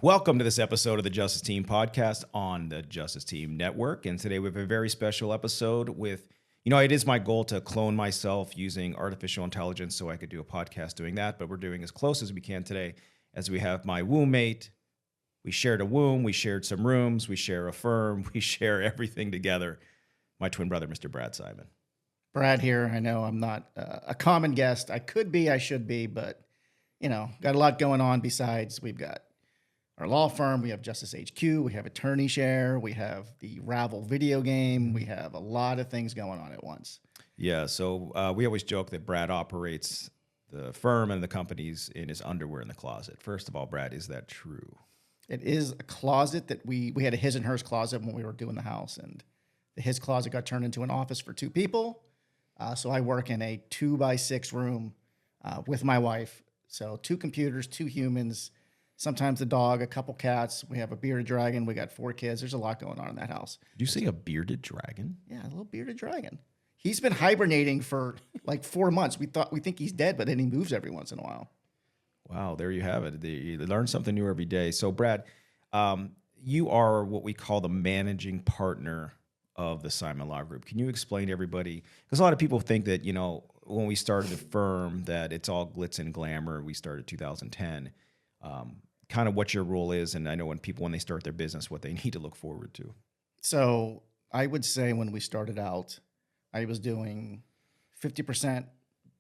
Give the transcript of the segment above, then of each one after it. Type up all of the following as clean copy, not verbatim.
Welcome to this episode of the Justice Team podcast on the Justice Team Network. And today we have a very special episode with, it is my goal to clone myself using artificial intelligence so I could do a podcast doing that. But we're doing as close as we can today as we have my womb mate. We shared a womb, we shared some rooms, we share a firm, we share everything together. My twin brother, Mr. Brad Simon. Brad here. I know I'm not a common guest. I could be, I should be, but, got a lot going on besides we've got our law firm, we have Justice HQ, we have Attorney Share, we have the Ravel video game, we have a lot of things going on at once. Yeah, so we always joke that Brad operates the firm and the companies in his underwear in the closet. First of all, Brad, is that true? It is a closet that we had a his and hers closet when we were doing the house, and the his closet got turned into an office for two people. So I work in a 2x6 room with my wife. So 2 computers, 2 humans, sometimes a dog, a couple cats. We have a bearded dragon. We got 4 kids. There's a lot going on in that house. Did you say a bearded dragon? Yeah, a little bearded dragon. He's been hibernating for like 4 months. We think he's dead, but then he moves every once in a while. Wow, there you have it. You learn something new every day. So, Brad, you are what we call the managing partner of the Simon Law Group. Can you explain to everybody? Because a lot of people think that, when we started the firm, that it's all glitz and glamour. We started 2010. Kind of what your role is, and I know when they start their business, what they need to look forward to. So I would say when we started out, I was doing 50%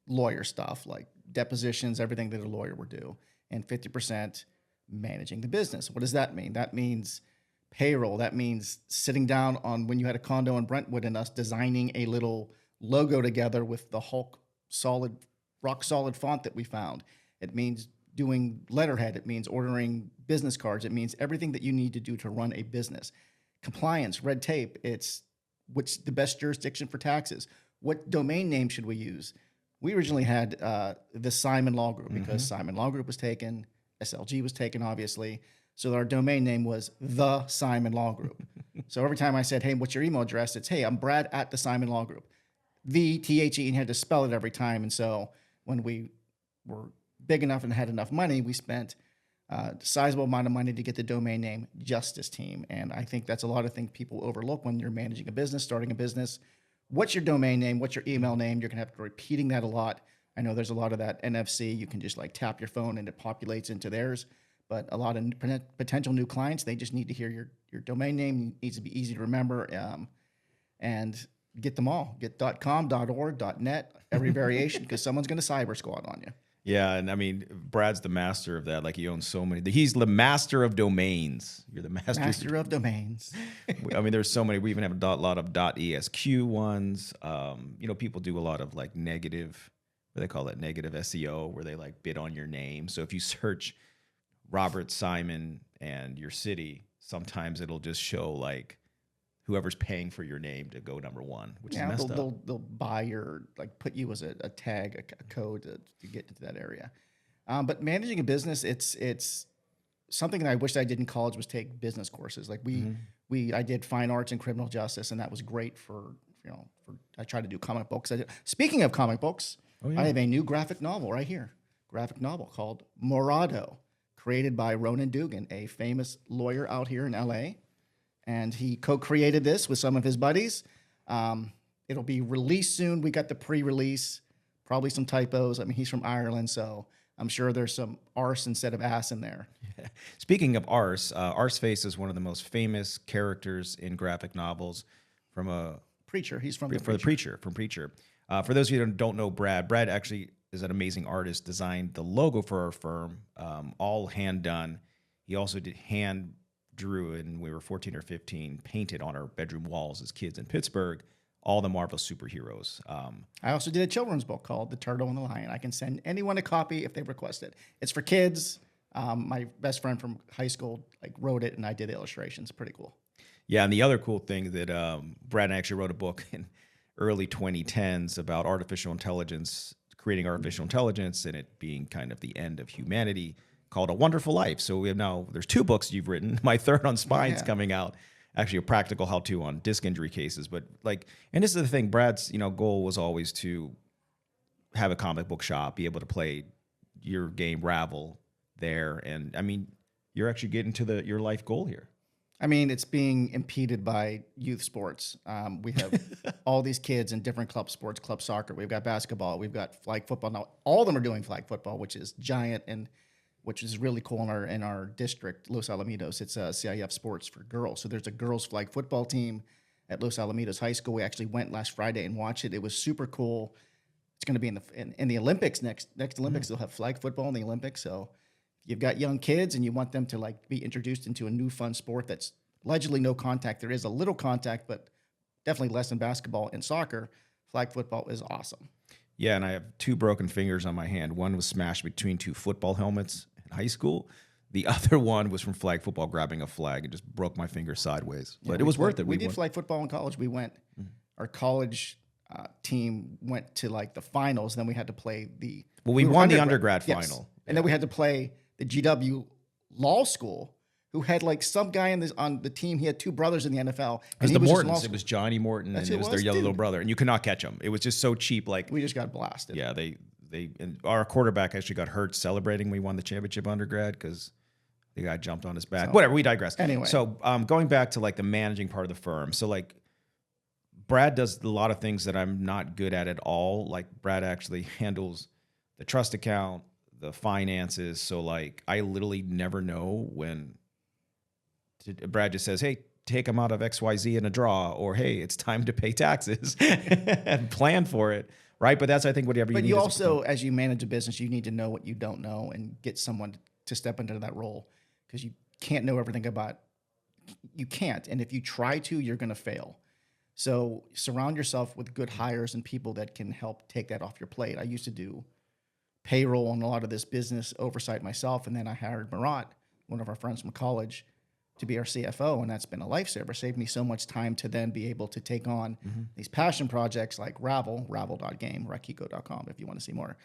lawyer stuff, like depositions, everything that a lawyer would do, and 50% managing the business. What does that mean? That means payroll. That means sitting down on when you had a condo in Brentwood and us designing a little logo together with the Hulk rock solid font that we found. It means doing letterhead. It means ordering business cards. It means everything that you need to do to run a business. Compliance, red tape. It's what's the best jurisdiction for taxes. What domain name should we use? We originally had the Simon Law Group because Simon Law Group was taken. SLG was taken, obviously. So our domain name was the Simon Law Group. So every time I said, hey, what's your email address? It's, hey, I'm Brad at the Simon Law Group. The THE, and had to spell it every time. And so when we were big enough and had enough money, we spent a sizable amount of money to get the domain name Justice Team. And I think that's a lot of things people overlook when you're managing a business, starting a business. What's your domain name? What's your email name? You're going to have to be repeating that a lot. I know there's a lot of that NFC. You can just like tap your phone and it populates into theirs. But a lot of potential new clients, they just need to hear your domain name. It needs to be easy to remember and get them all. Get .com, .org, .net, every variation, because someone's going to cyber squat on you. Yeah, and I mean, Brad's the master of that. Like, he owns so many. He's the master of domains. You're the master of domains. I mean, there's so many. We even have a lot of .esq ones. People do a lot of like negative, what do they call that? Negative SEO, where they like bid on your name. So if you search Robert Simon and your city, sometimes it'll just show like whoever's paying for your name to go number 1, which is messed up. They'll buy your, like, put you as a tag, a code to get into that area. But managing a business, it's something that I wished I did in college was take business courses. Like I did fine arts and criminal justice, and that was great for I tried to do comic books. Speaking of comic books, I have a new graphic novel right here. Graphic novel called Morado, created by Ronan Dugan, a famous lawyer out here in LA. And he co-created this with some of his buddies. It'll be released soon. We got the pre-release, probably some typos. I mean, he's from Ireland, so I'm sure there's some arse instead of ass in there. Yeah. Speaking of arse, Arseface is one of the most famous characters in graphic novels from a Preacher. He's from Preacher. For those of you who don't know Brad actually is an amazing artist, designed the logo for our firm, all hand done. He also drew, and we were 14 or 15, painted on our bedroom walls as kids in Pittsburgh, all the Marvel superheroes. I also did a children's book called The Turtle and the Lion. I can send anyone a copy if they request it. It's for kids. My best friend from high school wrote it, and I did the illustrations. Pretty cool. Yeah, and the other cool thing that Brad actually wrote a book in early 2010s about artificial intelligence, creating artificial intelligence, and it being kind of the end of humanity, called A Wonderful Life. So we have there's 2 books you've written. My third on spines coming out. Actually, a practical how-to on disc injury cases. But and this is the thing, Brad's goal was always to have a comic book shop, be able to play your game Ravel there. And I mean, you're actually getting to your life goal here. I mean, it's being impeded by youth sports. We have all these kids in different club sports, club soccer. We've got basketball. We've got flag football. Now, all of them are doing flag football, which is giant and which is really cool in our district, Los Alamitos. It's CIF sports for girls. So there's a girls flag football team at Los Alamitos High School. We actually went last Friday and watched it. It was super cool. It's going to be in the Olympics next Olympics. They'll have flag football in the Olympics. So you've got young kids and you want them to like be introduced into a new fun sport that's allegedly no contact. There is a little contact, but definitely less than basketball and soccer. Flag football is awesome. Yeah, and I have 2 broken fingers on my hand. One was smashed between 2 football helmets in high school. The other one was from flag football, grabbing a flag and just broke my finger sideways. But it was worth it. We did flag football in college. We went, our college team went to like the finals. Then we had to play we won the undergrad final. Yes. And then we had to play the GW Law School, who had like some guy on the team. He had 2 brothers in the NFL. It was the Mortons. It was Johnny Morton, and it was their little brother. And you could not catch him. It was just so cheap. Like we just got blasted. Yeah, and our quarterback actually got hurt celebrating we won the championship undergrad because the guy jumped on his back. Whatever, we digress. Anyway. So going back to like the managing part of the firm. So like Brad does a lot of things that I'm not good at all. Like Brad actually handles the trust account, the finances. So like I literally never know when Brad just says, hey, take them out of XYZ in a draw, or hey, it's time to pay taxes and plan for it. Right. But that's, I think, whatever you need. But you also, as you manage a business, you need to know what you don't know and get someone to step into that role, because you can't know everything about, you can't. And if you try to, you're going to fail. So surround yourself with good hires and people that can help take that off your plate. I used to do payroll and a lot of this business oversight myself. And then I hired Marat, one of our friends from college, to be our CFO. And that's been a lifesaver. Saved me so much time to then be able to take on these passion projects like Ravel, ravel.game, rakiko.com if you want to see more.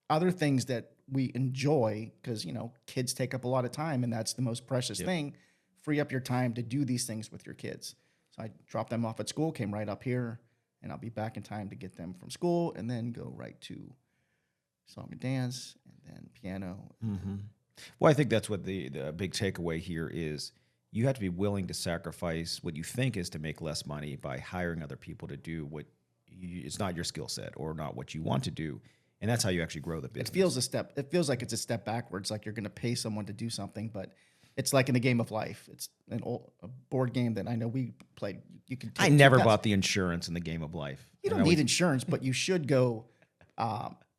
Other things that we enjoy, because, kids take up a lot of time and that's the most precious thing. Free up your time to do these things with your kids. So I dropped them off at school, came right up here, and I'll be back in time to get them from school and then go right to song and dance and then piano. Well, I think that's what the big takeaway here is. You have to be willing to sacrifice what you think is to make less money by hiring other people to do what it's not your skill set or not what you want to do. And that's how you actually grow the business. It feels like it's a step backwards, like you're going to pay someone to do something, but it's like in the game of life. It's a board game that I know we played. I never bought the insurance in the game of life. You don't need insurance, but you should go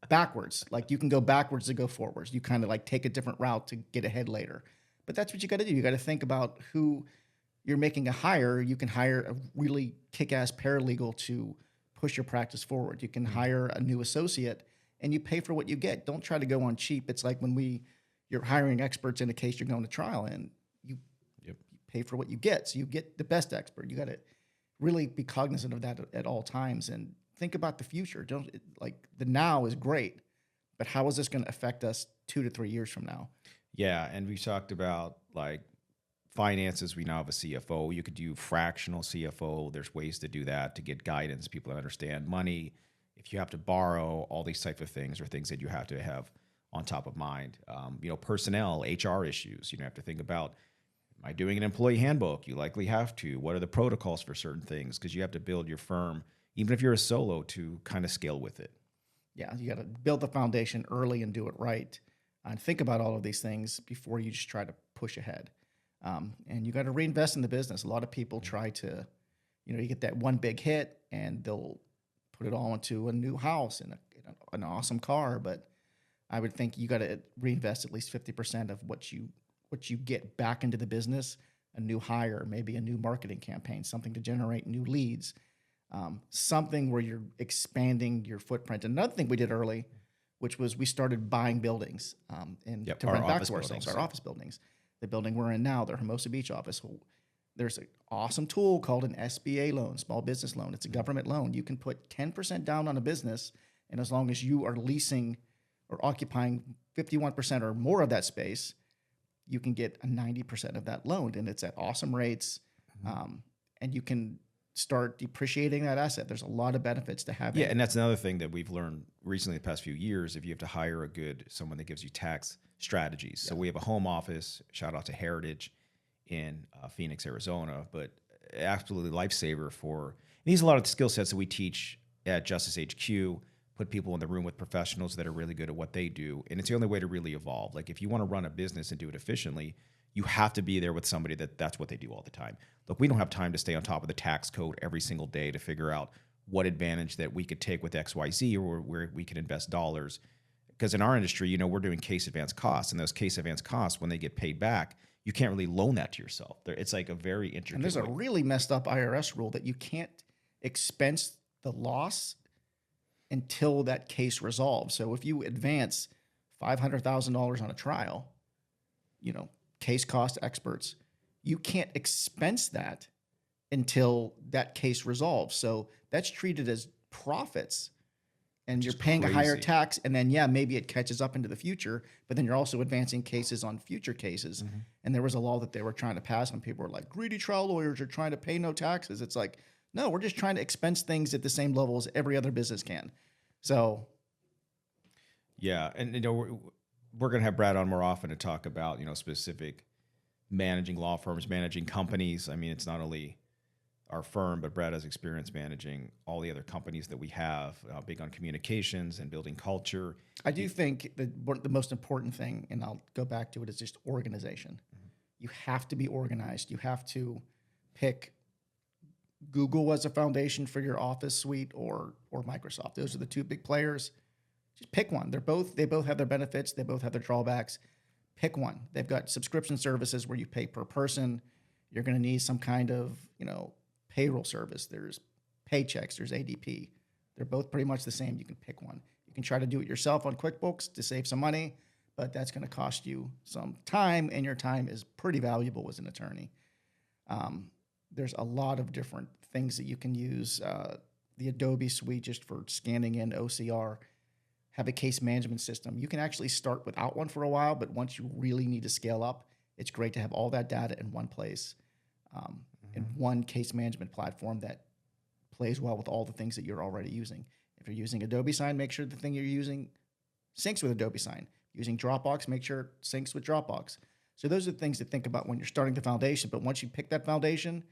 backwards. Like you can go backwards to go forwards. You kind of like take a different route to get ahead later. But that's what you got to do. You got to think about who you're making a hire. You can hire a really kick-ass paralegal to push your practice forward. You can hire a new associate and you pay for what you get. Don't try to go on cheap. It's like when you're hiring experts in a case you're going to trial, and you pay for what you get. So you get the best expert. You got to really be cognizant of that at all times and think about the future. The now is great, but how is this going to affect us 2 to 3 years from now? Yeah, and we talked about like finances. We now have a CFO. You could do fractional CFO. There's ways to do that to get guidance, people that understand money. If you have to borrow, all these type of things are things that you have to have on top of mind. Personnel, HR issues. You have to think about, am I doing an employee handbook? You likely have to. What are the protocols for certain things? Because you have to build your firm, even if you're a solo, to kind of scale with it. Yeah, you got to build the foundation early and do it right. And think about all of these things before you just try to push ahead. And you got to reinvest in the business. A lot of people try to, you get that one big hit and they'll put it all into a new house and an awesome car. But I would think you got to reinvest at least 50% of what you get back into the business. A new hire, maybe a new marketing campaign, something to generate new leads, something where you're expanding your footprint. Another thing we did early, which was we started buying buildings to rent back to ourselves, our office buildings. The building we're in now, the Hermosa Beach office, there's an awesome tool called an SBA loan, small business loan. It's a government loan. You can put 10% down on a business, and as long as you are leasing or occupying 51% or more of that space, you can get a 90% of that loan, and it's at awesome rates, and you can start depreciating that asset. There's a lot of benefits to having. Yeah, and that's another thing that we've learned recently the past few years. If you have to hire someone that gives you tax strategies. So we have a home office, shout out to Heritage in Phoenix, Arizona, but absolutely lifesaver for, these are a lot of the skill sets that we teach at Justice HQ, put people in the room with professionals that are really good at what they do. And it's the only way to really evolve. Like if you want to run a business and do it efficiently, you have to be there with somebody that's what they do all the time. Look, we don't have time to stay on top of the tax code every single day to figure out what advantage that we could take with XYZ or where we can invest dollars. Because in our industry, you know, we're doing case advance costs, and those case advance costs, when they get paid back, you can't really loan that to yourself. It's like a very intricate. And there's a really messed up IRS rule that you can't expense the loss until that case resolves. So if you advance $500,000 on a trial, you know, case cost experts, you can't expense that until that case resolves. So that's treated as profits, and you're paying a higher tax. And then, yeah, maybe it catches up into the future, but then you're also advancing cases on future cases. Mm-hmm. And there was a law that they were trying to pass, and people were like, greedy trial lawyers are trying to pay no taxes. It's like, no, we're just trying to expense things at the same level as every other business can. So, yeah, and you know, we're going to have Brad on more often to talk about, you know, specific managing law firms, managing companies. I mean, it's not only our firm, but Brad has experience managing all the other companies that we have, big on communications and building culture. I do think that the most important thing, and I'll go back to it, is just organization. Mm-hmm. You have to be organized. You have to pick Google as a foundation for your Office suite or Microsoft. Those are the two big players. Just pick one. They both have their benefits. They both have their drawbacks. Pick one. They've got subscription services where you pay per person. You're going to need some kind of, you know, payroll service. There's Paychecks. There's ADP. They're both pretty much the same. You can pick one. You can try to do it yourself on QuickBooks to save some money, but that's going to cost you some time, and your time is pretty valuable as an attorney. There's a lot of different things that you can use. The Adobe suite, just for scanning in OCR, have a case management system. You can actually start without one for a while, but once you really need to scale up, it's great to have all that data in one place, in one case management platform that plays well with all the things that you're already using. If you're using Adobe Sign, make sure the thing you're using syncs with Adobe Sign. Using Dropbox, make sure it syncs with Dropbox. So those are the things to think about when you're starting the foundation. But once you pick that foundation,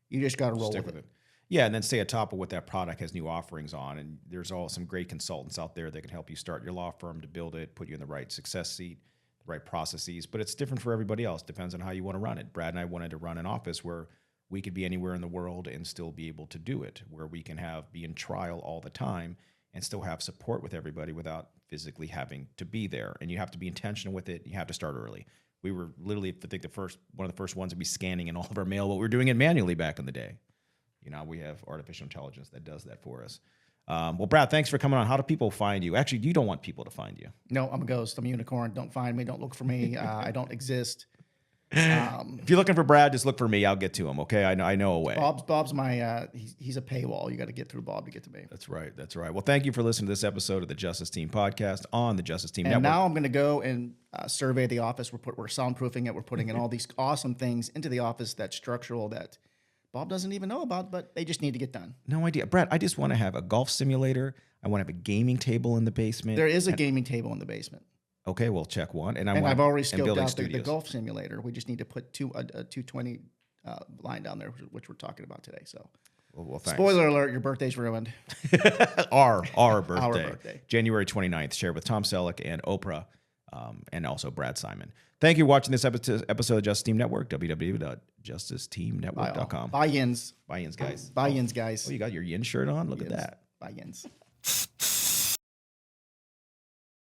you just got to roll with it. Yeah, and then stay atop of what that product has new offerings on. And there's all some great consultants out there that can help you start your law firm, to build it, put you in the right success seat, the right processes. But it's different for everybody else. Depends on how you want to run it. Brad and I wanted to run an office where we could be anywhere in the world and still be able to do it, where we can be in trial all the time and still have support with everybody without physically having to be there. And you have to be intentional with it. You have to start early. We were literally, I think, one of the first ones to be scanning in all of our mail, but we were doing it manually back in the day. You know, we have artificial intelligence that does that for us. Well, Brad, thanks for coming on. How do people find you? Actually, you don't want people to find you. No, I'm a ghost. I'm a unicorn. Don't find me. Don't look for me. I don't exist. If you're looking for Brad, just look for me. I'll get to him. Okay, I know a way. Bob's my he's a paywall. You got to get through Bob to get to me. That's right. Well, thank you for listening to this episode of the Justice Team podcast on the Justice Team Network. And now I'm going to go and survey the office. We're soundproofing it. We're putting in all these awesome things into the office that's structural that Bob doesn't even know about, but they just need to get done. No idea, Brad. I just want to have a golf simulator. I want to have a gaming table in the basement. There is a gaming table in the basement. Okay, we'll check one. And I've already scoped out the golf simulator. We just need to put a 220 line down there, which we're talking about today. So, well, spoiler alert, your birthday's ruined. Our birthday. Our birthday. January 29th, shared with Tom Selleck and Oprah, and also Brad Simon. Thank you for watching this episode of Justice Team Network, www.justiceteenetwork.com. Buy-ins. Buy-ins, guys. Buy-ins, guys. Oh, you got your yin shirt on? Look at that. Buy-ins.